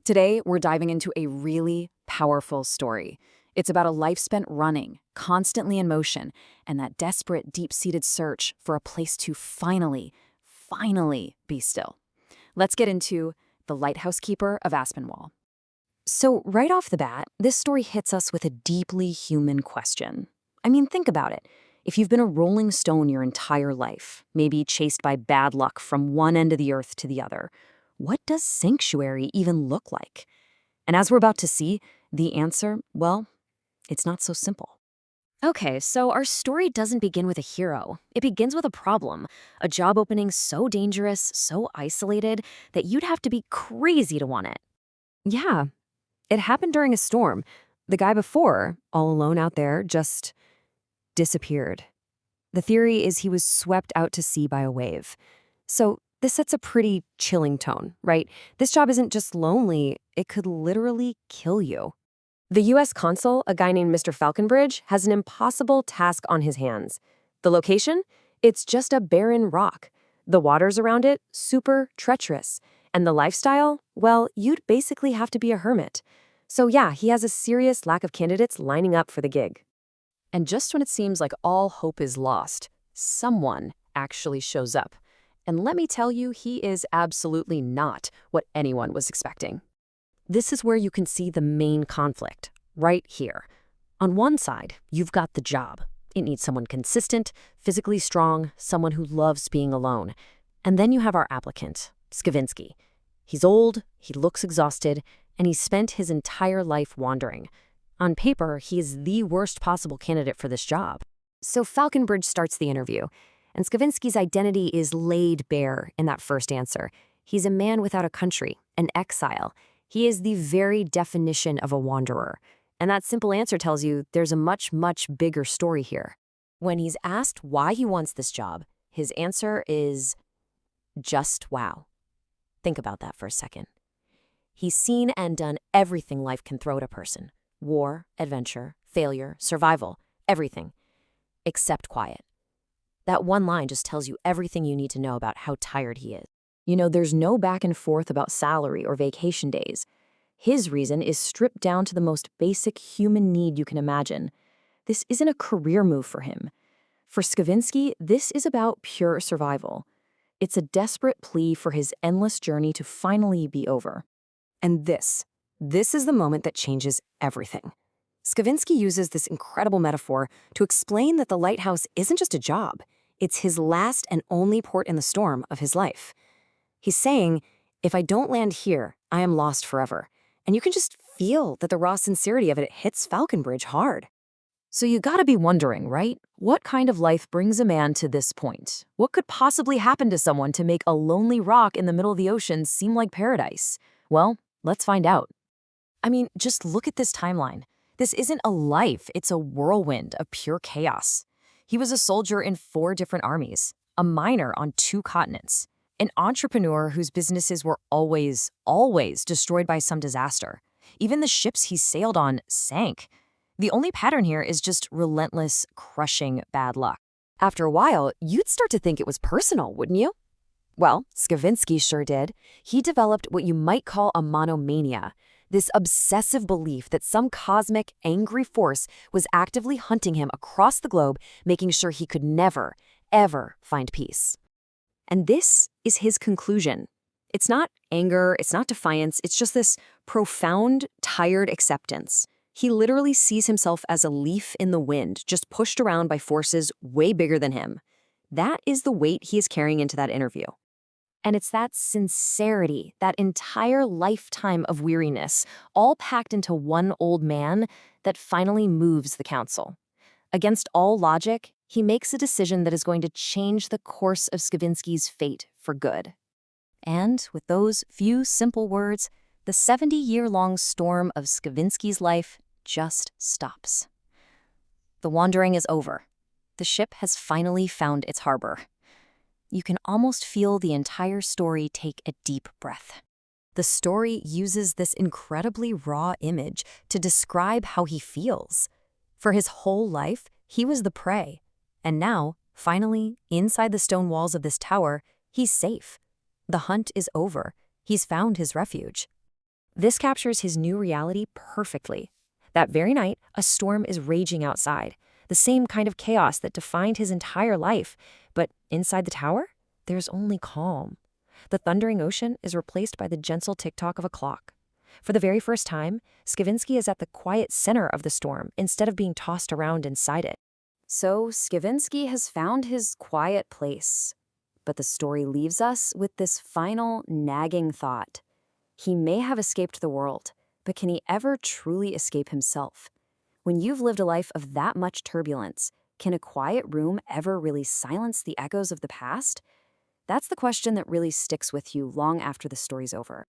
Today, we're diving into a really powerful story. It's about a life spent running, constantly in motion, and that desperate, deep-seated search for a place to finally be still. Let's get into The Lighthouse Keeper of Aspinwall. So, right off the bat, this story hits us with a deeply human question. I mean, think about it. If you've been a rolling stone your entire life, maybe chased by bad luck from one end of the earth to the other, what does sanctuary even look like? And as we're about to see, the answer, well, it's not so simple. Okay, so our story doesn't begin with a hero. It begins with a problem, a job opening so dangerous, so isolated, that you'd have to be crazy to want it. Yeah, it happened during a storm. The guy before, all alone out there, just disappeared. The theory is he was swept out to sea by a wave. So this sets a pretty chilling tone, right? This job isn't just lonely, it could literally kill you. The U.S. consul, a guy named Mr. Falconbridge, has an impossible task on his hands. The location? It's just a barren rock. The waters around it? Super treacherous. And the lifestyle? Well, you'd basically have to be a hermit. So yeah, he has a serious lack of candidates lining up for the gig. And just when it seems like all hope is lost, someone actually shows up. And let me tell you, he is absolutely not what anyone was expecting. This is where you can see the main conflict, right here. On one side, you've got the job. It needs someone consistent, physically strong, someone who loves being alone. And then you have our applicant, Skavinski. He's old, he looks exhausted, and he's spent his entire life wandering. On paper, he is the worst possible candidate for this job. So Falconbridge starts the interview, and Skavinski's identity is laid bare in that first answer. He's a man without a country, an exile. He is the very definition of a wanderer. And that simple answer tells you there's a much bigger story here. When he's asked why he wants this job, his answer is just wow. Think about that for a second. He's seen and done everything life can throw at a person. War, adventure, failure, survival, everything. Except quiet. That one line just tells you everything you need to know about how tired he is. You know, there's no back and forth about salary or vacation days. His reason is stripped down to the most basic human need you can imagine. This isn't a career move for him. For Skavinski, this is about pure survival. It's a desperate plea for his endless journey to finally be over. And this is the moment that changes everything. Skavinski uses this incredible metaphor to explain that the lighthouse isn't just a job. It's his last and only port in the storm of his life. He's saying, if I don't land here, I am lost forever. And you can just feel that the raw sincerity of it hits Falconbridge hard. So you gotta be wondering, right? What kind of life brings a man to this point? What could possibly happen to someone to make a lonely rock in the middle of the ocean seem like paradise? Well, let's find out. I mean, just look at this timeline. This isn't a life, it's a whirlwind of pure chaos. He was a soldier in 4 different armies, a miner on 2 continents, an entrepreneur whose businesses were always destroyed by some disaster. Even the ships he sailed on sank. The only pattern here is just relentless, crushing bad luck. After a while, you'd start to think it was personal, wouldn't you? Well, Skavinski sure did. He developed what you might call a monomania, this obsessive belief that some cosmic, angry force was actively hunting him across the globe, making sure he could never, ever find peace. And this is his conclusion. It's not anger, it's not defiance, it's just this profound, tired acceptance. He literally sees himself as a leaf in the wind, just pushed around by forces way bigger than him. That is the weight he is carrying into that interview. And it's that sincerity, that entire lifetime of weariness, all packed into one old man, that finally moves the council. Against all logic, he makes a decision that is going to change the course of Skavinski's fate for good. And with those few simple words, the 70-year-long storm of Skavinski's life just stops. The wandering is over. The ship has finally found its harbor. You can almost feel the entire story take a deep breath. The story uses this incredibly raw image to describe how he feels. For his whole life, he was the prey. And now, finally, inside the stone walls of this tower, he's safe. The hunt is over. He's found his refuge. This captures his new reality perfectly. That very night, a storm is raging outside, the same kind of chaos that defined his entire life. But inside the tower, there's only calm. The thundering ocean is replaced by the gentle tick-tock of a clock. For the very first time, Skavinski is at the quiet center of the storm instead of being tossed around inside it. So Skavinski has found his quiet place. But the story leaves us with this final, nagging thought. He may have escaped the world, but can he ever truly escape himself? When you've lived a life of that much turbulence, can a quiet room ever really silence the echoes of the past? That's the question that really sticks with you long after the story's over.